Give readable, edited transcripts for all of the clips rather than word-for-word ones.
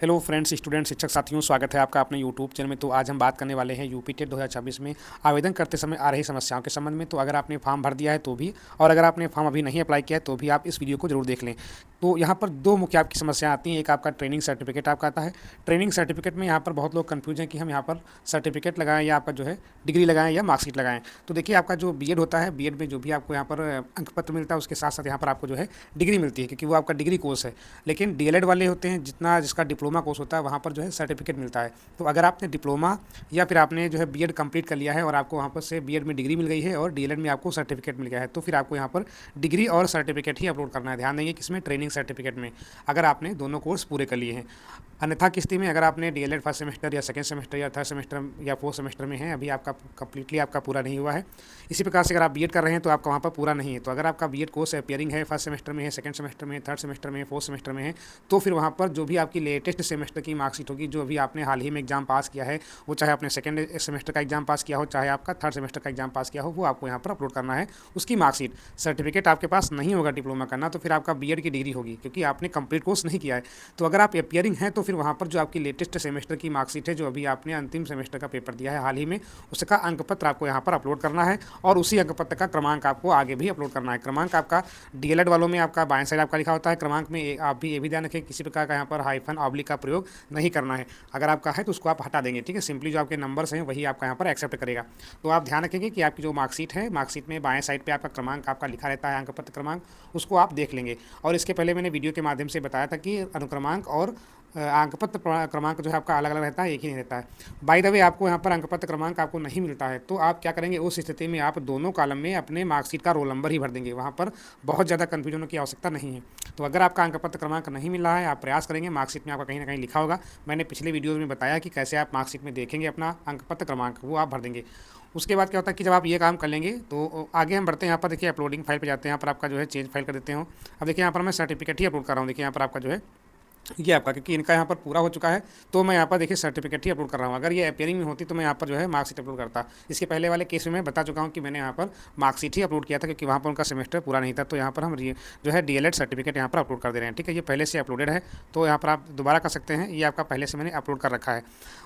Hello friends, student, शिक्षक साथियों, स्वागत है आपका अपने यूट्यूब चैनल में। तो आज हम बात करने वाले हैं यूपी टेट 2026 में आवेदन करते समय आ रही समस्याओं के संबंध में। तो अगर आपने फॉर्म भर दिया है तो भी, और अगर आपने फॉर्म अभी नहीं अप्लाई किया है तो भी आप इस वीडियो को जरूर देख लें। तो यहाँ पर दो मुख्य आपकी समस्या आती हैं। एक आपका ट्रेनिंग सर्टिफिकेट आपका आता है। ट्रेनिंग सर्टिफिकेट में यहाँ पर बहुत लोग कन्फ्यूज हैं कि हम यहाँ पर सर्टिफिकेट लगाएं या आपका जो है डिग्री लगाएं या मार्कशीट लगाएं। तो देखिए, आपका जो बीएड होता है, बीएड में जो भी आपको यहाँ पर अंक पत्र मिलता है उसके साथ साथ यहाँ पर आपको जो है डिग्री मिलती है, क्योंकि वो आपका डिग्री कोर्स है। लेकिन डीएलएड वाले होते हैं, जिसका डिप्लोमा कोर्स होता है, वहाँ पर जो है सर्टिफिकेट मिलता है। तो अगर आपने डिप्लोमा या फिर आपने जो है बीएड कंप्लीट कर लिया है और आपको वहाँ पर से बीएड में डिग्री मिल गई है और डीएलएड में आपको सर्टिफिकेट मिल गया है, तो फिर आपको यहाँ पर डिग्री और सर्टिफिकेट ही अपलोड करना है। ध्यान देंगे किसमें, ट्रेनिंग सर्टिफिकेट में, अगर आपने दोनों कोर्स पूरे कर लिए हैं। अन्यथा की स्थिति में अगर आपने डीएलएड फर्स्ट सेमेस्टर या सेकंड सेमेस्टर या थर्ड सेमेस्टर या फोर्थ सेमेस्टर में है, अभी आपका कंप्लीटली आपका पूरा नहीं हुआ है। इसी प्रकार से अगर आप बीएड कर रहे हैं तो आपका वहाँ पर पूरा नहीं है। तो अगर आपका बीएड कोर्स अपियरिंग है, फर्स्ट सेमेस्टर में है, सेकंड सेमेस्टर में है, थर्ड सेमेस्टर में है, फोर्थ सेमेस्टर में है, तो फिर वहाँ पर जो भी आपकी लेटेस्ट सेमेस्टर की मार्कशीट होगी, जो भी आपने हाल ही में एग्जाम पास किया है, वो चाहे आपने सेकंड सेमेस्टर का एग्जाम पास किया हो, चाहे आपका थर्ड सेमेस्टर का एग्जाम पास किया हो, वो आपको यहाँ पर अपलोड करना है। उसकी मार्कशीट, सर्टिफिकेट आपके पास नहीं होगा डिप्लोमा करना, तो फिर आपका बीएड की डिग्री होगी, क्योंकि आपने कंप्लीट कोर्स नहीं किया है। तो अगर आप अपियरिंग हैं तो फिर वहाँ पर जो आपकी लेटेस्ट सेमेस्टर की मार्कशीट है, जो अभी आपने अंतिम सेमेस्टर का पेपर दिया है हाल ही में, उसका अंक पत्र आपको यहाँ पर अपलोड करना है और उसी अंक पत्र का क्रमांक आपको आगे भी अपलोड करना है। क्रमांक आपका डीएलएड वालों में आपका बाएं साइड आपका लिखा होता है। क्रमांक में आप भी ये भी ध्यान रखें, किसी प्रकार का यहाँ पर हाइफन ऑब्लिक का प्रयोग नहीं करना है। अगर आपका है तो उसको आप हटा देंगे, ठीक है। सिंपली जो आपके नंबर्स हैं वही आपका यहाँ पर एक्सेप्ट करेगा। तो आप ध्यान रखेंगे कि आपकी जो मार्कशीट है, मार्कशीट में बाएं साइड पे आपका क्रमांक आपका लिखा रहता है, अंक पत्र क्रमांक, उसको आप देख लेंगे। और इसके पहले मैंने वीडियो के माध्यम से बताया था कि अनुक्रमांक और अंक पत्र क्रमांक जो है आपका अलग अलग रहता है, एक ही नहीं रहता है। बाय द वे, आपको यहाँ पर अंक पत्र क्रमांक आपको नहीं मिलता है तो आप क्या करेंगे, उस स्थिति में आप दोनों कॉलम में अपने मार्कशीट का रोल नंबर ही भर देंगे। वहाँ पर बहुत ज़्यादा कन्फ्यूजन की आवश्यकता नहीं है। तो अगर आपका अंक पत्र क्रमांक नहीं मिल रहा है, आप प्रयास करेंगे, मार्कशीट में आपका कहीं ना कहीं लिखा होगा। मैंने पिछले वीडियोज़ में बताया कि कैसे आप मार्कशीट में देखेंगे अपना अंक पत्र क्रमांक, वो आप भर देंगे। उसके बाद क्या होता है कि जब आप ये काम कर लेंगे तो आगे हम बढ़ते हैं। यहाँ पर देखिए, अपलोडिंग फाइल पे जाते हैं। यहाँ पर आपका जो है चेंज फाइल कर देते हो। अब देखिए, यहाँ पर मैं सर्टिफिकेट ही अपलोड कर रहा हूँ। देखिए यहाँ पर आपका जो है ये आपका, क्योंकि इनका यहाँ पर पूरा हो चुका है तो मैं यहाँ पर देखिए सर्टिफिकेट ही अपलोड कर रहा हूँ। अगर ये अपियरिंग में होती तो मैं यहाँ पर जो है मार्कशीट अपलोड करता। इसके पहले वाले केस में मैं बता चुका हूँ कि मैंने यहाँ पर मार्कशीट ही अपलोड किया था, क्योंकि वहाँ पर उनका सेमेस्टर पूरा नहीं था। तो यहाँ पर हम जो है डीएलएड सर्टिफिकेट यहाँ पर अपलोड कर दे रहे हैं, ठीक है। ये पहले से अपलोडेड है, तो यहाँ पर आप दोबारा कर सकते हैं। ये आपका पहले से मैंने अपलोड कर रखा है।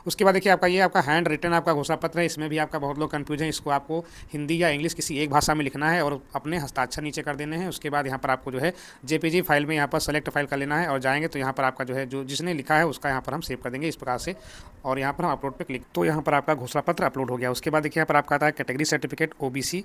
उसके बाद देखिए, आपका ये आपका हैंड रिटन आपका घोषणा पत्र है। इसमें भी आपका बहुत लोग कन्फ्यूज हैं। इसको आपको हिंदी या इंग्लिश किसी एक भाषा में लिखना है और अपने हस्ताक्षर नीचे कर देने हैं। उसके बाद यहाँ पर आपको जो है जेपीजी फाइल में यहाँ पर सेलेक्ट फाइल कर लेना है और जाएंगे तो यहाँ पर आपका जो है जो जिसने लिखा है उसका यहाँ पर हम सेव कर देंगे इस प्रकार से। और यहाँ पर हम अपलोड पे क्लिक, तो यहाँ पर आपका घोषणा पत्र अपलोड हो गया। उसके बाद देखिए, यहाँ पर आपका आता है कैटेगरी सर्टिफिकेट ओबीसी।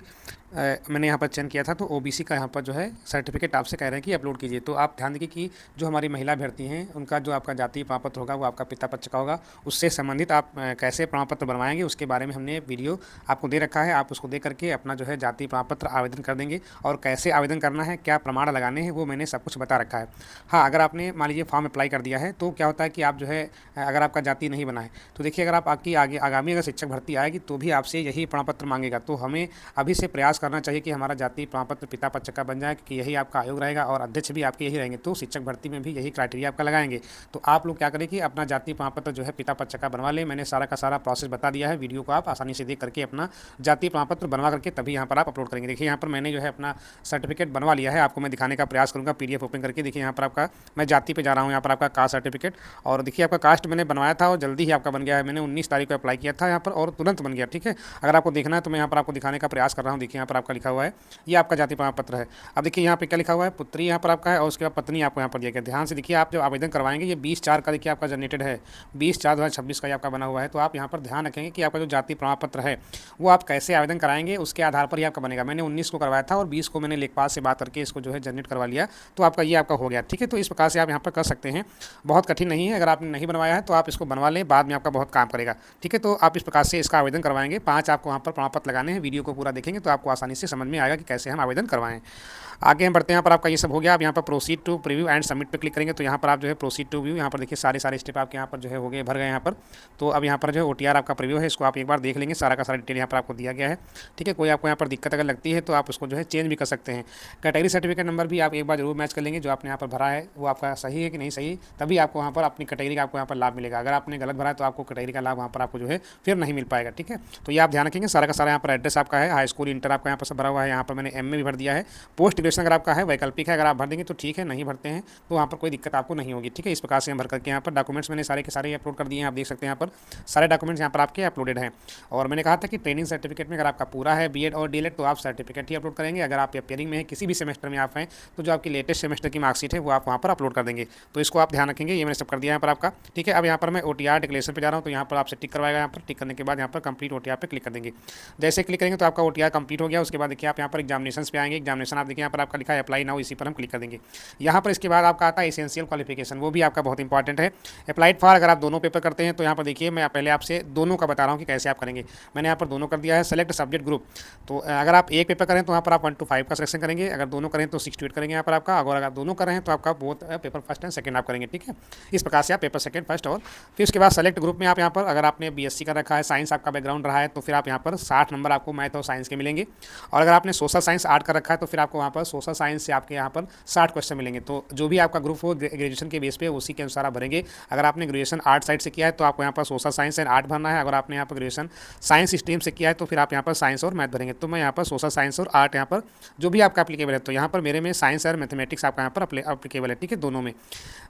मैंने यहाँ पर चयन किया था, तो ओबीसी का यहाँ पर जो है सर्टिफिकेट आपसे कह रहे हैं कि अपलोड कीजिए। तो आप ध्यान देखिए कि जो हमारी महिला अभ्यर्थी हैं, उनका जो आपका जाति प्रमाण पत्र होगा वो आपका पिता पक्ष का होगा। उससे संबंधित आप कैसे प्रमाण पत्र बनवाएंगे उसके बारे में हमने वीडियो आपको दे रखा है। आप उसको दे करके अपना जो है जाति प्रमाण पत्र आवेदन कर देंगे। और कैसे आवेदन करना है, क्या प्रमाण लगाने हैं, वो मैंने सब कुछ बता रखा है। हाँ, अगर आपने मान लीजिए फॉर्म अप्लाई कर दिया है तो क्या होता है कि आप जो है अगर आपका जाति नहीं बना है तो देखिए, अगर आप आपकी आगामी अगर शिक्षक भर्ती आएगी तो भी आपसे यही प्रमाण पत्र मांगेगा। तो हमें अभी से प्रयास करना चाहिए कि हमारा जाति प्रमाण पत्र पिता पक्ष का बन जाए, क्योंकि यही आपका आयोग रहेगा और अध्यक्ष भी आपके यही रहेंगे। तो शिक्षक भर्ती में भी यही क्राइटेरिया आपका लगाएंगे। तो आप लोग क्या करें कि अपना जाति प्रमाण पत्र जो है पिता पक्ष का बनवा लें। मैंने सारा का सारा प्रोसेस बता दिया है। वीडियो को आप आसानी से देख करके अपना जाति प्रमाण पत्र बनवा करके तभी यहाँ पर आप अपलोड करेंगे। देखिए, यहाँ पर मैंने जो है अपना सर्टिफिकेट बनवा लिया है। आपको मैं दिखाने का प्रयास करूँगा पीडीएफ ओपन करके। देखिए, यहाँ पर आपका मैं जाति पे जा रहा हूँ। यहाँ पर आपका कास्ट सर्टिफिकेट, और देखिए आपका कास्ट मैंने बनवाया था और जल्दी ही आपका बन गया है। मैंने 19 तारीख को अप्लाई किया था यहाँ पर और तुरंत बन गया, ठीक है। अगर आपको देखना है तो मैं यहाँ पर आपको दिखाने का प्रयास कर रहा हूँ। देखिए, यहाँ पर आपका लिखा हुआ है, ये आपका जाति प्रमाण पत्र है। अब देखिए यहाँ पे क्या लिखा हुआ है, पुत्री यहाँ पर आपका है और उसके बाद पत्नी आपको यहाँ पर दिया गया। ध्यान से देखिए, आप जब आवेदन करवाएंगे, ये 20/4 का देखिए आपका जनरेटेड है, 20/4/2026 का ये आपका बना हुआ है। तो आप यहाँ पर ध्यान रखेंगे कि आपका जो जाति प्रमाण पत्र है वो आप कैसे आवेदन कराएंगे उसके आधार पर ही आपका बनेगा। मैंने 19 को करवाया था और 20 को मैंने लेखपाल से बात करके इसको जो है जनरेट करवा लिया, तो आपका ये आपका हो गया, ठीक है। तो इस प्रकार से आप यहाँ पर कर सकते हैं, बहुत कठिन नहीं है। अगर आपने नहीं बनवाया है तो आप इसको बनवा लें, बाद में आपका बहुत काम करेगा, ठीक है। तो आप इस प्रकार से इसका आवेदन करवाएंगे। 5 आपको वहाँ पर प्रमाण पत्र लगाने हैं। वीडियो को पूरा देखेंगे तो आपको आसानी से समझ में आएगा कि कैसे हम आवेदन करवाएं। आगे हम बढ़ते हैं। यहाँ पर आपका ये सब हो गया। अब यहाँ पर proceed to preview and submit पे क्लिक करेंगे तो यहाँ पर आप जो है प्रोसीड टू व्यू, यहाँ पर देखिए सारे स्टेप आपके यहाँ पर जो है हो गए, भर गए यहाँ पर। तो अब यहाँ पर जो है ओटीआर आपका प्रीव्यू है, इसको आप एक बार देख लेंगे। सारा का सारा डिटेल यहाँ पर आपको दिया गया है, ठीक है। कोई आपको यहाँ पर दिक्कत अगर लगती है तो आप उसको जो है चेंज भी कर सकते हैं। कैटेगरी सर्टिफिकेट नंबर भी आप एक बार जरूर मैच कर लेंगे, जो आपने यहाँ पर भरा है वो आपका सही है कि नहीं सही, तभी आपको वहाँ पर अपनी कैटेगरी का आपको यहाँ पर लाभ मिलेगा। अगर आपने गलत भरा है तो आपको कैटेगरी का लाभ वहाँ पर आपको जो है फिर नहीं मिल पाएगा, ठीक है। तो ये आप ध्यान रखेंगे। सारा का सारा यहाँ पर एड्रेस आपका है, हाई स्कूल इंटर आपका यहाँ पर सब भरा हुआ है। यहाँ पर मैंने एमए भी भर दिया है, पोस्ट क्वेश्चन अगर आपका है वैकल्पिक है, अगर आप भर देंगे तो ठीक है, नहीं भरते हैं तो वहाँ पर कोई दिक्कत आपको नहीं होगी। ठीक है, इस प्रकार से हम भर करके यहाँ पर डॉक्यूमेंट्स मैंने सारे के सारे अपलोड कर दिए हैं। आप देख सकते हैं यहाँ पर सारे डॉक्यूमेंट्स यहाँ पर आपके अपलोडेड हैं। और मैंने कहा था कि ट्रेनिंग सर्टिफिकेट में अगर आपका पूरा है बीएड और डीएलएड तो आप सर्टिफिकेट ही अपलोड करेंगे। अगर आप अपेयरिंग में है, किसी भी सेमेस्टर में आप हैं, तो जो आपकी लेटेस्ट सेमेस्टर की मार्कशीट है वो आप वहाँ पर अपलोड कर देंगे। तो इसको आप ध्यान रखेंगे, ये मैंने सब कर दिया यहाँ पर आपका। ठीक है, अब यहाँ पर मैं ओटीआर डिक्लेरेशन पे जा रहा हूँ, तो यहाँ पर आपसे टिक करवाएगा। यहाँ पर टिक करने के बाद यहाँ पर कंप्लीट ओटीआर पे क्लिक कर देंगे। जैसे क्लिक करेंगे तो आपका ओटीआर कंप्लीट हो गया। उसके बाद देखिए आप यहाँ पर एग्जामिनेशन पे आएंगे। एग्जामिनेशन आप देखिए यहाँ पर आपका लिखा है अप्लाई नाउ, इसी पर हम क्लिक कर देंगे। यहाँ पर इसके बाद आपका आता है एसेंशियल क्वालिफिकेशन, वो भी आपका बहुत इंपॉर्टेंट है। अप्लाइड फॉर अगर आप दोनों पेपर करते हैं तो यहाँ पर देखिए मैं पहले आपसे दोनों का बता रहा हूँ कि कैसे आप करेंगे। मैंने यहाँ पर दोनों कर दिया है। सेलेक्ट सब्जेक्ट ग्रुप, तो अगर आप एक पेपर करें तो यहाँ पर आप 1 to 5 का सिलेक्शन करेंगे। अगर दोनों करें तो 6 to 8 करेंगे यहाँ पर आपका। अगर आप दोनों कर रहे हैं तो आपका both paper first and second आप करेंगे। ठीक है, इस प्रकार से आप पेपर सेकंड फर्स्ट। और फिर उसके बाद सेलेक्ट ग्रुप में आप यहाँ पर अगर आपने बीएससी कर रखा है, साइंस आपका बैकग्राउंड रहा है, तो फिर आप यहाँ पर 60 नंबर आपको मैथ और साइंस के मिलेंगे। और अगर आपने सोशल साइंस आर्ट कर रखा है तो फिर आपको वहाँ पर सोशल साइंस से आपके यहाँ पर 60 क्वेश्चन मिलेंगे। तो जो भी आपका ग्रुप हो ग्रेजुएशन के बेस पे उसी के अनुसार आप भरेंगे। अगर आपने ग्रेजुएशन आर्ट साइड से किया है तो आपको यहाँ पर सोशल साइंस एंड आर्ट भरना है। अगर आपने यहाँ पर ग्रेजुएशन साइंस स्ट्रीम से किया है तो फिर आप यहाँ पर साइंस और मैथ भरेंगे। तो मैं यहाँ पर सोशल साइंस और आर्ट यहाँ पर जो भी आपका एप्लीकेबल है, तो यहाँ पर मेरे में साइंस और मैथमेटिक्स आपका यहाँ पर एप्लीकेबल है। ठीक है, दोनों में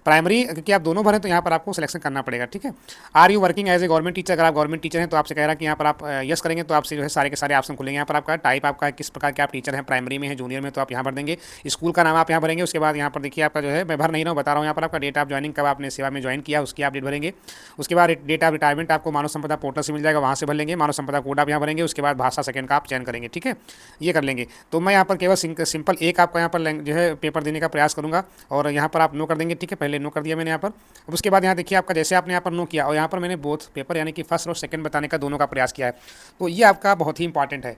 प्राइमरी क्योंकि आप दोनों भरें तो यहाँ पर आपको सिलेक्शन करना पड़ेगा। ठीक है, are you working as a government teacher, अगर आप गवर्नमेंट टीचर हैं तो आपसे कह रहा है कि यहाँ पर आप यस करेंगे तो आपसे जो है सारे के सारे ऑप्शन खुलेंगे। यहाँ पर आपका टाइप आपका है, किस प्रकार के आप टीचर हैं, प्राइमरी में है, जूनियर में, तो आप यहाँ भर देंगे। स्कूल का नाम आप यहाँ भरेंगे। उसके बाद यहाँ पर देखिए आपका जो है मैं भर नहीं रहा हूँ, बता रहा हूँ यहाँ पर आपका डेट ऑफ ज्वाइनिंग, कब आपने सेवा में ज्वाइन किया उसकी आप डेट भरेंगे। उसके बाद डेट ऑफ रिटायरमेंट आपको मानव संपदा पोर्टल से मिल जाएगा, वहाँ से भर लेंगे। मानव संपदा कोड आप यहाँ भरेंगे। उसके बाद भाषा सेकंड का आप चयन करेंगे। ठीक है, ये कर लेंगे। तो मैं यहाँ पर केवल सिंपल एक आपका यहाँ पर जो है पेपर देने का प्रयास करूँगा और यहाँ पर आप नो कर देंगे। ठीक है, पहले नो कर दिया मैंने यहाँ पर। अब उसके बाद यहाँ देखिए आपका जैसे आपने यहाँ पर नो किया और यहाँ पर मैंने बोथ पेपर यानी कि फर्स्ट और सेकंड बताने का दोनों का प्रयास किया है, तो ये आपका बहुत ही इंपॉर्टेंट है।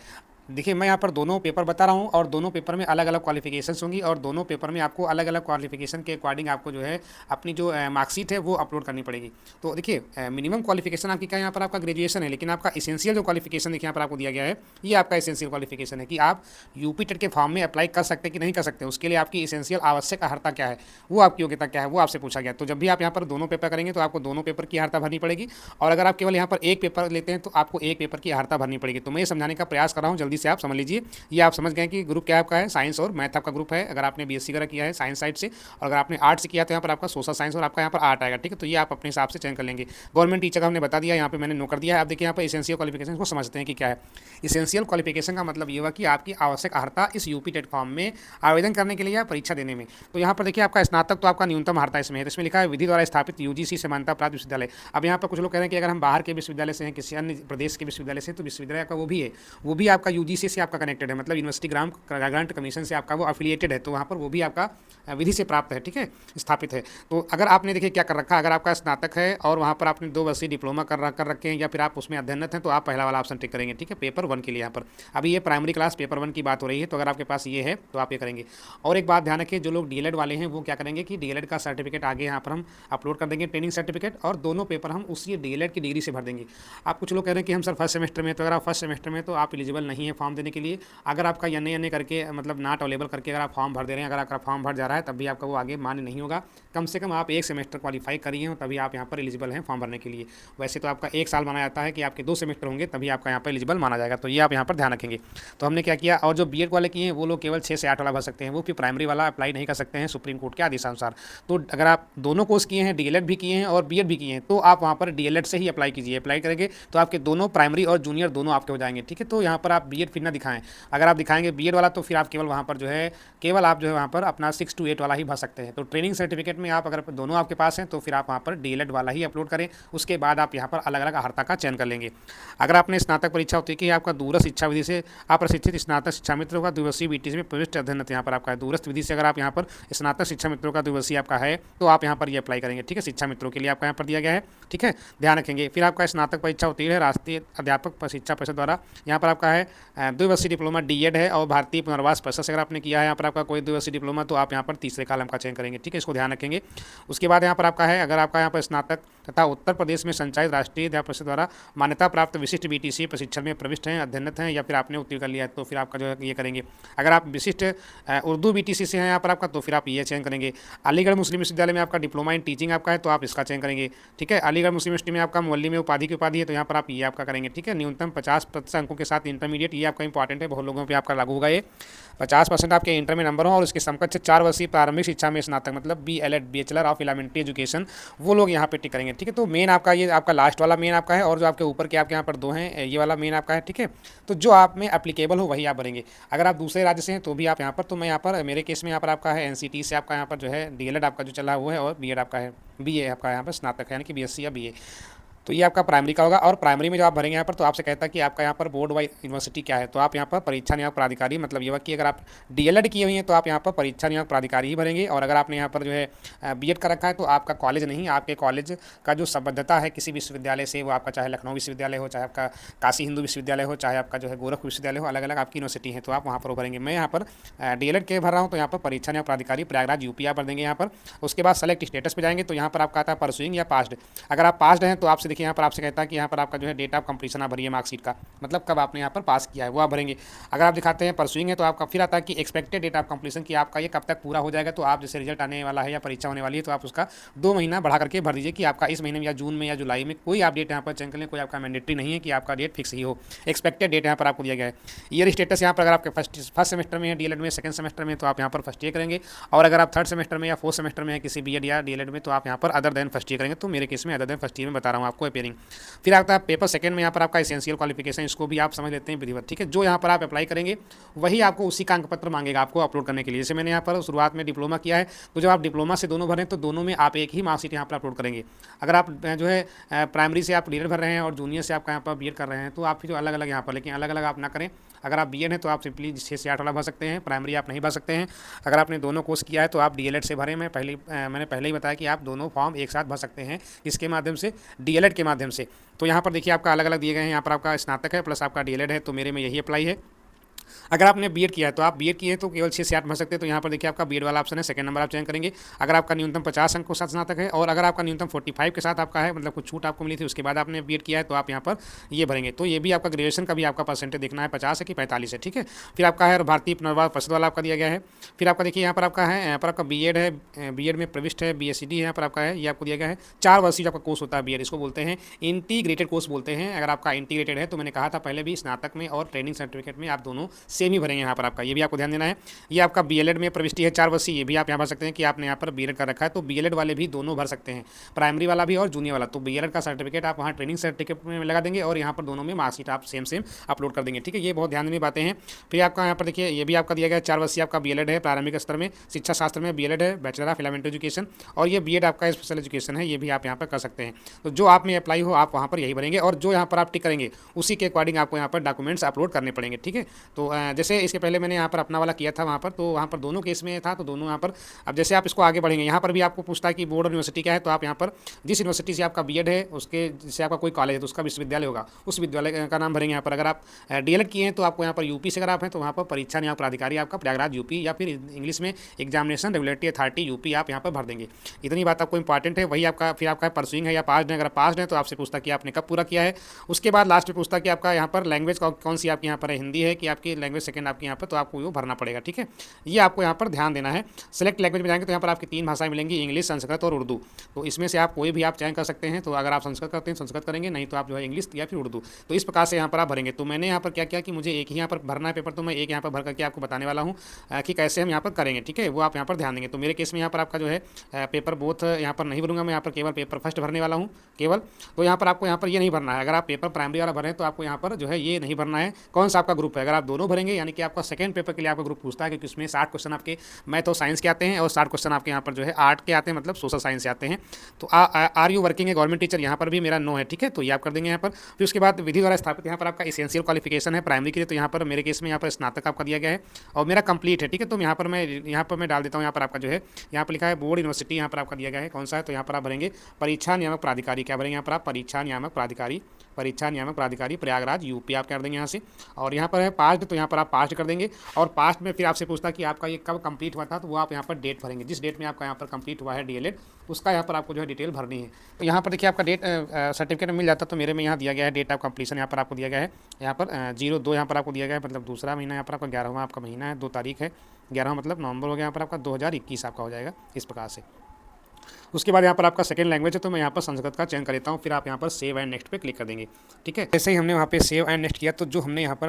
देखिए मैं यहाँ पर दोनों पेपर बता रहा हूँ और दोनों पेपर में अलग अलग क्वालिफिकेशंस होंगी और दोनों पेपर में आपको अलग अलग क्वालिफिकेशन के अकॉर्डिंग आपको जो है अपनी जो मार्कशीट है वो अपलोड करनी पड़ेगी। तो देखिए मिनिमम क्वालिफिकेशन आपकी क्या है, यहाँ पर आपका ग्रेजुएशन है, लेकिन आपका एसेंशियल जो क्वालिफिकेशन देखिए यहाँ पर आपको दिया गया है, ये आपका एसेंशियल क्वालिफिकेशन है कि आप यूपी टेट के फॉर्म में अप्लाई कर सकते हैं कि नहीं कर सकते। उसके लिए आपकी एसेंशियल आवश्यक अर्हता क्या है, वो आपकी योग्यता क्या है, वो आपसे पूछा गया। तो जब भी आप यहाँ पर दोनों पेपर करेंगे तो आपको दोनों पेपर की अर्हता भरनी पड़ेगी। और अगर आप केवल यहाँ पर एक पेपर लेते हैं तो आपको एक पेपर की अर्हता भरनी पड़ेगी। तो मैं ये समझाने का प्रयास कर रहा हूँ, जल्दी से आप समझ लीजिए। ये आप समझ गए कि ग्रुप क्या आपका है, साइंस और मैथ आपका ग्रुप है। अगर आपने बीएससी वगैरह किया है साइंस साइड से और अगर आपने आर्ट से किया तो यहाँ पर आपका सोशल साइंस और आपका यहाँ पर आर्ट आएगा। ठीक है, तो ये आप अपने हिसाब से चयन कर लेंगे। गवर्नमेंट टीचर का हमने बता दिया, यहाँ पे मैंने नो कर दिया है। अब देखिए यहाँ पर एसेंशियल क्वालिफिकेशन को समझते हैं कि क्या है। एसेंशियल क्वालिफिकेशन का मतलब ये हुआ कि आपकी आवश्यक अर्हता इस यूपी टेट फॉर्म में आवेदन करने के लिए या परीक्षा देने में। तो यहाँ पर देखिए आपका स्नातक तो आपका न्यूनतम अर्हता इसमें है, तो इसमें लिखा है विधि द्वारा स्थापित यूजीसी से मान्यता प्राप्त विश्वविद्यालय। अब यहाँ पर कुछ लोग कह रहे हैं कि अगर हम बाहर के विश्वविद्यालय से हैं, किसी अन्य प्रदेश के विश्वविद्यालय से, तो विश्वविद्यालय का वो भी है, वो भी आपका यूजीसी से आपका कनेक्टेड है, मतलब यूनिवर्सिटी ग्रांट कमीशन से आपका वो अफिलिएटेड है, तो वहाँ पर वो भी आपका विधि से प्राप्त है। ठीक है, स्थापित है। तो अगर आपने देखिए क्या कर रखा, अगर आपका स्नातक है और वहाँ पर आपने 2 वर्षीय डिप्लोमा कर रखे हैं या फिर आप उसमें अध्ययनरत हैं, तो आप पहला वाला ऑप्शन टिक करेंगे। ठीक है, पेपर 1 के लिए यहाँ पर अभी ये प्राइमरी क्लास पेपर 1 की बात हो रही है, तो अगर आपके पास ये है तो आप ये करेंगे। और एक बात ध्यान रखिए, जो लोग डीएलएड वाले हैं वो क्या करेंगे कि डीएलएड का सर्टिफिकेट आगे यहाँ पर हम अपलोड कर देंगे, ट्रेनिंग सर्टिफिकेट, और दोनों पेपर हम उसी डीएलएड की डिग्री से भर देंगे। आप कुछ लोग कह रहे हैं कि हम सर फर्स्ट सेमेस्टर में, तो अगर आप फर्स्ट सेमेस्टर में तो आप एलिजिबल नहीं है फॉर्म देने के लिए। अगर आपका एन करके मतलब नॉट अवेलेबल करके अगर आप फॉर्म भर दे रहे हैं, अगर आपका फॉर्म भर जा रहा है तब भी आपका वो आगे मान्य नहीं होगा। कम से कम आप 1 सेमेस्टर क्वालिफाई करिए हो तभी आप यहाँ पर एलिजिबल हैं फॉर्म भरने के लिए। वैसे तो आपका 1 साल माना जाता है कि आपके 2 सेमेस्टर होंगे तभी आपका यहाँ पर एलिजिबल माना जाएगा। तो ये आप यहाँ पर ध्यान रखेंगे। तो हमने क्या किया, और जो बीएड वाले किए हैं वो लोग केवल 6 से 8 वाला भर सकते हैं, वो फिर प्राइमरी वाला अप्लाई नहीं कर सकते हैं सुप्रीम कोर्ट के आदेशानुसार। तो अगर आप दोनों कोर्स किए हैं, डीएलएड भी किए हैं और बीएड भी किए हैं, तो आप वहाँ पर डीएलएड से ही अप्लाई कीजिए। अप्लाई करेंगे तो आपके दोनों प्राइमरी और जूनियर दोनों आपके हो जाएंगे। ठीक है, तो यहाँ पर आप बीएड फिर ना दिखाएं। अगर आप दिखाएंगे बीएड वाला तो फिर आप केवल वहाँ पर जो है आप जो है वहाँ पर अपना 6 to 8 वाला ही भर सकते हैं। तो ट्रेनिंग सर्टिफिकेट में आप अगर दोनों आपके पास हैं तो फिर आप वहाँ पर डीएलएड वाला ही अपलोड करें। उसके बाद आप यहाँ पर अलग अलग अर्हता का चयन कर लेंगे। अगर आपने स्नातक परीक्षा होती है कि आपका दूरस्थ शिक्षा विधि से आप प्रशिक्षित स्नातक शिक्षा मित्र होगा, द्विवर्षीय बीटीसी में प्रविष्ट अध्ययन यहाँ पर आपका है। दूरस्थ विधि से अगर आप यहाँ पर स्नातक शिक्षा मित्रों का द्विवर्षीय आपका है तो आप यहाँ पर ये अप्लाई करेंगे। ठीक है, शिक्षा मित्रों के लिए आपका यहाँ पर दिया गया है। ठीक है, ध्यान रखेंगे। फिर आपका स्नातक परीक्षा होती है राष्ट्रीय अध्यापक शिक्षा परिषद द्वारा, यहाँ पर आपका है 2 वर्षीय डिप्लोमा डीएड है और भारतीय पुनर्वास परिषद से अगर आपने किया है यहाँ पर आपका कोई 2 वर्षीय डिप्लोमा, तो आप यहाँ पर तीसरे कॉलम का चयन करेंगे। ठीक है, इसको ध्यान रखेंगे। उसके बाद यहाँ पर आपका है, अगर आपका यहाँ पर स्नातक तथा उत्तर प्रदेश में संचालित राष्ट्रीय विद्या परिषद द्वारा मान्यता प्राप्त विशिष्ट बीटीसी प्रशिक्षण में प्रविष्ट हैं, अध्ययनरत हैं या फिर आपने उत्तीर्ण कर लिया है तो फिर आपका जो है ये करेंगे। अगर आप विशिष्ट उर्दू बीटीसी से हैं यहाँ पर आपका तो फिर आप ये चयन करेंगे। अलीगढ़ मुस्लिम विश्वविद्यालय में आपका डिप्लोमा इन टीचिंग आपका है तो आप इसका चयन करेंगे। ठीक है, अलीगढ़ मुस्लिम यूनिवर्सिटी में आपका मुअल्लिम में उपाधि की उपाधि है तो यहाँ पर आप ये आपका करेंगे। ठीक है, न्यूनतम 50% अंकों के साथ इंटरमीडिएट, ये आपका इंपॉर्टेंट है, बहुत लोगों पर आपका लागू होगा ये। 50% आपके इंटर में नंबर हो और उसके समकक्ष 4 वर्षीय प्रारंभिक शिक्षा में स्नातक मतलब BLED bachelor of elementary education, वो लोग यहाँ पे टिक करेंगे। ठीक है, तो मेन आपका ये आपका लास्ट वाला मेन आपका है और जो आपके ऊपर के आपके यहाँ पर 2 हैं ये वाला मेन आपका है। ठीक है, तो जो आप में एप्लीकेबल हो वही आप भरेंगे। अगर आप दूसरे राज्य से हैं तो भी आप यहाँ पर, तो मैं यहाँ पर मेरे केस में यहाँ पर आपका है NCT से आपका यहाँ पर जो है DLED आपका जो चला हुआ है और B.Ed आपका है, BA आपका यहाँ पर स्नातक है यानी कि BSc या BA। तो ये आपका प्राइमरी का होगा और प्राइमरी में जो आप भरेंगे यहाँ पर तो आपसे कहता है कि आपका यहाँ पर बोर्ड वाइज यूनिवर्सिटी क्या है, तो आप यहाँ पर परीक्षा नियामक प्राधिकारी, मतलब ये हुआ कि अगर आप DLED किए हुई हैं तो आप यहाँ पर परीक्षा नियामक प्राधिकारी ही भरेंगे। और अगर आपने यहाँ पर जो है B.Ed का रखा है तो आपका कॉलेज नहीं, आपके कॉलेज का जो संबद्धता है किसी विश्वविद्यालय से, वो आपका चाहे लखनऊ विश्वविद्यालय हो, चाहे आपका काशी हिंदू विश्वविद्यालय हो, चाहे आपका जो है गोरखपुर विश्वविद्यालय हो, अलग अलग आपकी यूनिवर्सिटी है तो आप वहाँ पर भरेंगे। मैं यहाँ पर DLED के भर रहा हूँ तो यहाँ पर परीक्षा नियामक प्राधिकारी प्रयागराज UP आप भर देंगे यहाँ पर। उसके बाद सेलेक्ट स्टेटस पे जाएंगे तो यहाँ पर आपका आता है परसुइंग या पास्ड। अगर आप पास्ड हैं तो आपसे देखिए यहाँ पर आपसे कहता है कि यहाँ पर आपका जो है डेट ऑफ कंप्लीशन आप भरिए मार्कशीट का, मतलब कब आपने यहाँ पर पास किया है वो आप भरेंगे। अगर आप दिखाते हैं परसुइंग है तो आपका फिर आता है कि एक्सपेक्टेड डेट ऑफ कंप्लीशन की आपका ये कब तक पूरा हो जाएगा, तो आप जैसे रिजल्ट आने वाला है या परीक्षा होने वाली है तो आप उसका 2 महीना बढ़ा करके भर दीजिए कि आपका इस महीने में या जून में या जुलाई में, कोई आप डेट यहाँ पर चेक कर लें, कोई आपका मैंडेटरी नहीं है कि आपका डेट फिक्स ही हो, एक्सपेक्टेड डेट यहाँ पर आपको दिया गया है। ईयर स्टेटस यहाँ पर अगर आपके फर्स्ट सेमेस्टर में है DLED में, सेकंड सेमेस्टर में तो आप यहाँ पर फर्स्ट ईयर करेंगे, और अगर आप थर्ड सेमेस्टर में या फोर्थ सेमेस्टर में है किसी B.Ed या DLED में तो आप यहाँ पर अदर देन फर्स्ट ईयर करेंगे। तो मेरे केस में अदर देन फर्स्ट ईयर में बता रहा हूँ आपको अपेयरिंग। फिर आता है पेपर सेकंड में यहाँ पर आपका एसेंशियल क्वालिफिकेशन, इसको भी आप समझ लेते हैं विधिवत। ठीक है, जो यहाँ पर आप अप्लाई करेंगे वही आपको उसी का अंक पत्र मांगेगा आपको अपलोड करने के लिए। जैसे मैंने यहाँ पर शुरुआत में डिप्लोमा किया है तो जब आप डिप्लोमा से दोनों भरें तो दोनों में आप एक ही मार्कशीट यहाँ पर अपलोड करेंगे। अगर आप जो है प्राइमरी से आप DLED भर रहे हैं और जूनियर से आपका यहाँ पर B.Ed कर रहे हैं तो आप फिर जो अलग अलग यहाँ पर, लेकिन अलग अलग आप ना करें। अगर आप B.Ed हैं तो आप सिंपली 6 से 8 वाला भर सकते हैं, प्राइमरी आप नहीं भर सकते हैं। अगर आपने दोनों कोर्स किया है तो आप DLED से भरें। मैंने पहले ही बताया कि आप दोनों फॉर्म एक साथ भर सकते हैं, इसके माध्यम से DLED के माध्यम से। तो यहाँ पर देखिए आपका अलग अलग दिए गए हैं, यहाँ पर आपका स्नातक है प्लस आपका DLED है, तो मेरे में यही अप्लाई है। अगर आपने B.Ed किया है तो आप B.Ed किए हैं तो केवल 6 से 8 भर सकते हैं, तो यहाँ पर देखिए आपका B.Ed वाला ऑप्शन है, सेकंड नंबर आप चयन करेंगे। अगर आपका न्यूनतम 50 अंक के साथ स्नातक है और अगर आपका न्यूनतम 45 के साथ आपका है, मतलब कुछ छूट आपको मिली थी उसके बाद आपने B.Ed किया है तो आप यहाँ पर ये भरेंगे। तो ये भी आपका ग्रेजुएशन का भी आपका परसेंटेज देखना है 50 है कि 45 है। ठीक है, फिर आपका है भारतीय पुनर्वास परिषद वाला आपका दिया गया है। फिर आपका देखिए यहाँ पर आपका है, यहाँ पर आपका B.Ed है, B.Ed में प्रविष्ट है, BSc है यहाँ पर आपका है, ये आपको दिया गया है। 4 वर्षीय आपका कोर्स होता है B.Ed, इसको बोलते हैं इंटीग्रेटेड कोर्स बोलते हैं। अगर आपका इंटीग्रेटेड है तो मैंने कहा था पहले भी, स्नातक में और ट्रेनिंग सर्टिफिकेट में आप दोनों सेम ही भरेंगे यहाँ पर आपका, ये भी आपको ध्यान देना है। ये आपका B.LED में प्रविष्टि है 4 वर्षीय, ये भी आप यहाँ भर सकते हैं कि आपने यहाँ पर B.Ed कर रखा है तो B.LED वाले भी दोनों भर सकते हैं, प्राइमरी वाला भी और जूनियर वाला। तो B.LED का सर्टिफिकेट आप वहाँ ट्रेनिंग सर्टिफिकेट में लगा देंगे और यहाँ पर दोनों में मार्कशीट आप सेम अपलोड कर देंगे। ठीक है, ये बहुत ध्यान में बातें हैं। फिर आपका यहाँ पर देखिए ये भी आपका दिया गया 4 वर्षीय आपका B.LED है, प्रारंभिक स्तर में शिक्षा शास्त्र में B.LED है, बैचलर ऑफ एलिमेंट्री एजुकेशन, और ये B.Ed आपका स्पेशल एजुकेशन है, ये भी आप यहाँ पर कर सकते हैं। तो जो आप में अप्लाई हो आप वहाँ पर यही भरेंगे और जो यहाँ पर आप टिक करेंगे उसी के अकॉर्डिंग आपको यहाँ पर डॉक्यूमेंट्स अपलोड करने पड़ेंगे। ठीक है, तो जैसे इसके पहले मैंने यहाँ पर अपना वाला किया था वहाँ पर, तो वहाँ पर दोनों केस में था तो दोनों यहाँ पर। अब जैसे आप इसको आगे बढ़ेंगे यहाँ पर भी आपको पूछता है कि बोर्ड और यूनिवर्सिटी क्या है, तो आप यहाँ पर जिस यूनिवर्सिटी से आपका B.Ed है उसके जैसे आपका कोई कॉलेज है तो उसका विश्वविद्यालय होगा, उस विद्यालय का नाम भरेंगे यहाँ पर। अगर आप DLED किए हैं तो आपको यहाँ पर UP से अगर आप हैं तो वहाँ पर परीक्षा नियामक प्राधिकारी आपका प्रयागराज UP, या फिर इंग्लिश में एग्जामिनेशन रेगुलेटरी अथॉरिटी UP आप यहाँ पर भर देंगे। इतनी बात आपको इंपॉर्टेंट है। वही आपका फिर आपका परसुइंग है या पास्ड है। अगर पास्ड है तो आपसे पूछता कि आपने कब पूरा किया है। उसके बाद लास्ट में पूछता कि आपका यहाँ पर लैंग्वेज कौन सी आपकी यहाँ पर है, हिंदी है कि आपकी लैंग्वेज सेकंड आपकी यहाँ पर, तो आपको वो भरना पड़ेगा। ठीक है, ये आपको यहाँ पर ध्यान देना है। सेलेक्ट लैंग्वेज में जाएंगे तो यहाँ पर आपकी 3 भाषाएं मिलेंगी, इंग्लिश, संस्कृत और उर्दू। तो इसमें से आप कोई भी आप चयन कर सकते हैं। तो अगर आप संस्कृत करते हैं संस्कृत करेंगे, नहीं तो आप जो है इंग्लिश या फिर उर्दू। तो इस प्रकार से यहाँ पर आप भरेंगे। तो मैंने यहाँ पर क्या किया कि मुझे एक ही यहाँ पर भरना है पेपर, तो मैं एक यहाँ पर भर करके आपको बताने वाला हूँ कि कैसे हम यहाँ पर करेंगे। ठीक है, वो आप यहाँ पर ध्यान देंगे। तो मेरे केस में यहाँ पर आपका जो है पेपर बोथ यहाँ पर नहीं भरूंगा मैं, यहाँ पर केवल पेपर फर्स्ट भरने वाला हूँ केवल। तो यहाँ पर आपको यहाँ पर ये नहीं भरना है। अगर आप पेपर प्राइमरी वाला भरें तो आपको यहाँ पर जो है ये नहीं भरना है कौन सा आपका ग्रुप है। अगर आप दोनों भरेंगे यानी कि आपका सेकंड पेपर के लिए आपका ग्रुप पूछता है, क्योंकि उसमें 60 क्वेश्चन आपके मैथ और साइंस के आते हैं और 60 क्वेश्चन आपके यहाँ पर जो है आर्ट के आते हैं, मतलब सोशल साइंस से आते हैं। तो आर यू वर्किंग है गवर्नमेंट टीचर, यहाँ पर भी मेरा नो है। ठीक है, तो ये आप कर देंगे यहाँ पर। फिर उसके बाद विधि द्वारा स्थापित यहाँ पर आपका एसेंशियल क्वालिफिकेशन है प्राइमरी के लिए, तो यहाँ पर मेरे केस में यहाँ पर स्नातक आपका दिया गया है और मेरा कंप्लीट है। ठीक है, तो यहाँ पर मैं डाल देता हूँ। यहाँ पर आपका जो है यहाँ पर लिखा है बोर्ड यूनिवर्सिटी, यहाँ पर आपका दिया गया है कौन सा है, तो यहाँ पर आप भरेंगे परीक्षा नियामक प्राधिकारी। क्या भरेंगे यहाँ पर आप, परीक्षा नियामक प्राधिकारी परीक्षा नियामक प्राधिकारी प्रयागराज यूपी आप कर देंगे यहाँ से। और यहाँ पर है पास्ट, तो यहाँ पर आप पास्ट कर देंगे। और पास्ट में फिर आपसे पूछता कि आपका ये कब कंप्लीट हुआ था, तो वो आप यहाँ पर डेट भरेंगे, जिस डेट में आपका यहाँ पर कंप्लीट हुआ है डीएलएड, उसका यहाँ पर आपको जो है डिटेल भरनी है। तो यहाँ पर देखिए आपका डेट सर्टिफिकेट में मिल जाता है, तो मेरे में यहाँ दिया गया है डेट ऑफ कंप्लीशन, यहाँ पर आपको दिया गया है, यहाँ पर 02 यहाँ पर आपको दिया गया है, मतलब दूसरा महीना यहाँ पर आपका 11वां आपका महीना है, 2 तारीख है, 11वां मतलब नवंबर हो गया, यहाँ पर आपका 2021 आपका हो जाएगा इस प्रकार से। उसके बाद यहाँ पर आपका सेकंड लैंग्वेज है, तो मैं यहाँ पर संस्कृत का चयन कर लेता हूँ, फिर आप यहाँ पर सेव एंड नेक्स्ट पे क्लिक कर देंगे। ठीक है, जैसे ही हमने वहाँ पे सेव एंड नेक्स्ट किया, तो जो हमने यहाँ पर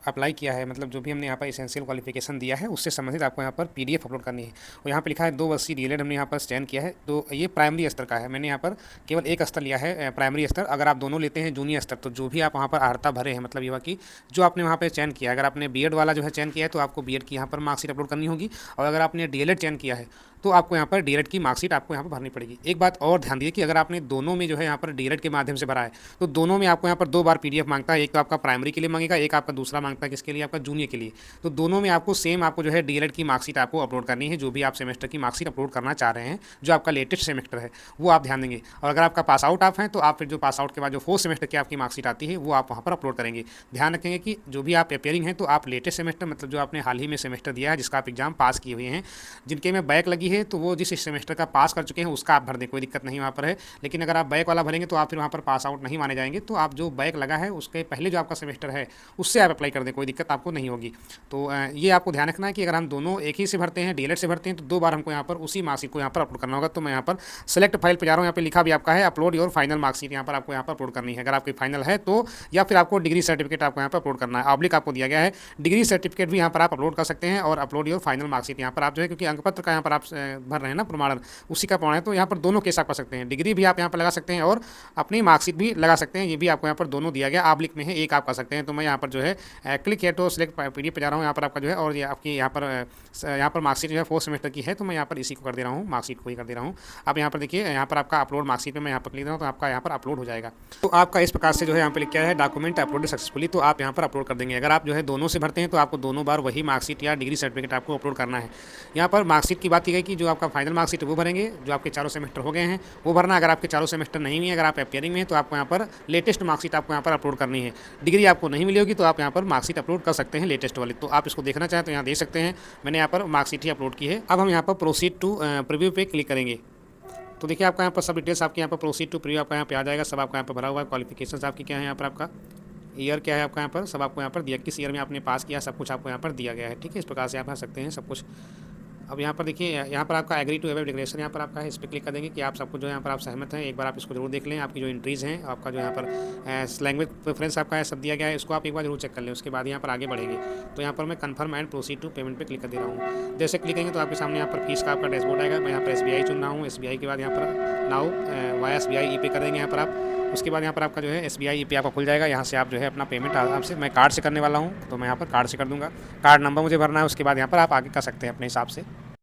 अप्लाई किया है, मतलब जो भी हमने यहाँ पर एसेंशियल क्वालिफिकेशन दिया है, उससे संबंधित आपको यहाँ पर पीडीएफ अपलोड करनी है। और यहाँ पर लिखा है 2 वर्षीय डीएलएड हमने यहाँ पर चयन किया है, तो ये प्राइमरी स्तर का है, मैंने यहाँ पर केवल एक स्तर लिया है प्राइमरी स्तर। अगर आप दोनों लेते हैं जूनियर स्तर, तो जो भी आप वहाँ पर अर्हता भरे हैं, मतलब ये हुआ कि जो आपने वहाँ पर चयन किया है, अगर आपने बीएड वाला जो है चयन किया है, तो आपको बीएड की यहाँ पर मार्कशीट अपलोड करनी होगी। और अगर आपने डीएलएड चयन किया है, तो आपको यहाँ पर डीएलएड की मार्कशीट आपको यहाँ पर भरनी पड़ेगी। एक बात और ध्यान दिए कि अगर आपने दोनों में जो है यहाँ पर डीएलएड के माध्यम से भरा है, तो दोनों में आपको यहाँ पर 2 बार पीडीएफ मांगता है, एक तो आपका प्राइमरी के लिए मांगेगा, एक आपका दूसरा मांगता है किसके लिए, आपका जूनियर के लिए। तो दोनों में आपको सेम आपको जो है डीएलएड की मार्कशीट आपको अपलोड करनी है, जो भी आप सेमेस्टर की मार्कशीट अपलोड करना चाह रहे हैं, जो आपका लेटेस्ट सेमेस्टर है वो आप ध्यान देंगे। और अगर आपका पास आउट आप हैं, तो आप फिर जो पास आउट के बाद जो 4th सेमेस्टर की आपकी मार्कशीट आती है, वो आप वहाँ पर अपलोड करेंगे। ध्यान रखेंगे कि जो भी आप अपेयरिंग हैं, तो आप लेटेस्ट सेमेस्टर, मतलब जो आपने हाल ही में सेमेस्टर दिया है, जिसका आप एग्जाम पास किए हुए हैं, जिनके में बैक लगी है, तो वो जिस सेमेस्टर का पास कर चुके हैं उसका आप भर दें, कोई दिक्कत नहीं वहाँ पर है। लेकिन अगर आप बैक वाला भरेंगे, तो आप फिर वहाँ पर पास आउट नहीं माने जाएंगे। तो आप जो बैक लगा है उसके पहले जो आपका सेमेस्टर है, उससे आप अप्लाई कर दें, कोई दिक्कत आपको नहीं होगी। तो ये आपको ध्यान रखना है कि अगर हम दोनों एक ही से भरते हैं, डीएलएड से भरते हैं, तो 2 बार हमको यहाँ पर उसी मार्कशीट को यहाँ पर अपलोड करना होगा। तो मैं यहाँ पर सेलेक्ट फाइल पे जा रहा हूँ, यहाँ पे लिखा भी आपका है अपलोड योर फाइनल मार्कशीट, यहाँ पर आपको यहाँ पर अपलोड करनी है। अगर आपकी फाइनल है तो, या फिर आपको डिग्री सर्टिफिकेट आपको यहाँ पर अपलोड करना है, ऑब्लिक आपको दिया गया है, डिग्री सर्टिफिकेट भी यहाँ पर आप अपलोड कर सकते हैं। और अपलोड योर फाइनल मार्कशीट यहाँ पर आप जो है, क्योंकि अंकपत्र का यहाँ पर आप भर रहे हैं ना प्रमाणन, उसी का प्रमाण है, तो यहाँ पर दोनों केस आप कर सकते हैं। डिग्री भी आप यहाँ पर लगा सकते हैं और अपनी मार्कशीट भी लगा सकते हैं, ये भी आपको यहाँ पर दोनों दिया गया, ऑब्लिक में है, एक आप कर सकते हैं। तो मैं यहाँ पर जो है क्लिक है तो सिलेक्ट पीडीएफ पे जा रहा हूँ, यहाँ पर आपका जो है, और ये आपकी यहाँ पर मार्कशीट जो है 4th सेमेस्टर की है, तो मैं यहाँ पर इसी को कर दे रहा हूँ, मार्कशीट को ही कर दे रहा हूँ। अब यहाँ पर देखिए, यहाँ पर आपका अपलोड मार्कशीट में मैं यहाँ पर क्लिक दे रहा हूँ, तो आपका यहाँ पर अपलोड हो जाएगा। तो आपका इस प्रकार से जो है यहाँ पर लिखा है डॉक्यूमेंट अपलोड सक्सेसफुली, तो आप यहाँ पर अपलोड कर देंगे। अगर आप जो है दोनों से भरते हैं, तो आपको दोनों बार वही मार्कशीट या डिग्री सर्टिफिकेट आपको अपलोड करना है। यहाँ पर मार्कशीट की बात की गई कि जो आपका फाइनल मार्कशीट वो भरेंगे, जो आपके चारों सेमेस्टर हो गए हैं वो भरना। अगर आपके चारों सेमेस्टर नहीं हुए, अगर आप अपेयरिंग में हैं, तो आपको यहाँ पर लेटेस्ट मार्कशीट आपको यहाँ पर अपलोड करनी है। डिग्री आपको नहीं मिली होगी, तो आप यहाँ पर मार्कशीट अपलोड कर सकते हैं लेटेस्ट वाली। तो आप इसको देखना चाहें तो यहाँ देख सकते हैं, मैंने यहाँ पर मार्कशीट ही अपलोड की है। अब हम यहाँ पर प्रोसीड टू प्रीव्यू पे क्लिक करेंगे। तो देखिए आपका यहाँ पर सब डिटेल्स आपके यहाँ पर प्रोसीड टू प्रीव्यू आपका यहाँ पे आ जाएगा, सब आपका यहाँ पर भरा हुआ है। क्वालिफिकेशंस आपकी क्या है, यहाँ पर आपका ईयर क्या है, आपका यहाँ पर सब आपको यहाँ पर दिया, किस ईयर में आपने पास किया, सब कुछ आपको यहाँ पर दिया गया है। ठीक है, इस प्रकार से आप भर सकते हैं सब कुछ। अब यहाँ पर देखिए, यहाँ पर आपका एग्री टू अवेव डिक्लेरेशन यहाँ पर आपका है, इस पर क्लिक कर देंगे कि आप सब कुछ जो यहाँ पर आप सहमत हैं। एक बार आप इसको जरूर देख लें, आपकी जो एंट्रीज हैं, आपका जो यहाँ पर लैंग्वेज प्रेफरेंस आपका है सब दिया गया है, इसको आप एक बार जरूर चेक कर लें। उसके बाद यहाँ पर आगे बढ़ेंगे, तो यहाँ पर मैं confirm and proceed to payment पे क्लिक कर दे रहा हूँ। जैसे क्लिक करेंगे तो आपके सामने यहाँ पर फीस का आपका डैशबोर्ड आएगा। मैं यहाँ पर SBI चुन रहा हूँ, SBI के बाद यहाँ पर नाउ वाया SBI ई पे कर देंगे यहाँ पर आप। उसके बाद यहाँ पर आपका जो है SBI ई पे आपका खुल जाएगा, यहाँ से आप जो है अपना पेमेंट आराम से, मैं कार्ड से करने वाला हूँ, तो मैं यहाँ पर कार्ड से कर दूँगा। कार्ड नंबर मुझे भरना है, उसके बाद यहाँ पर आप आगे कर सकते हैं अपने हिसाब से।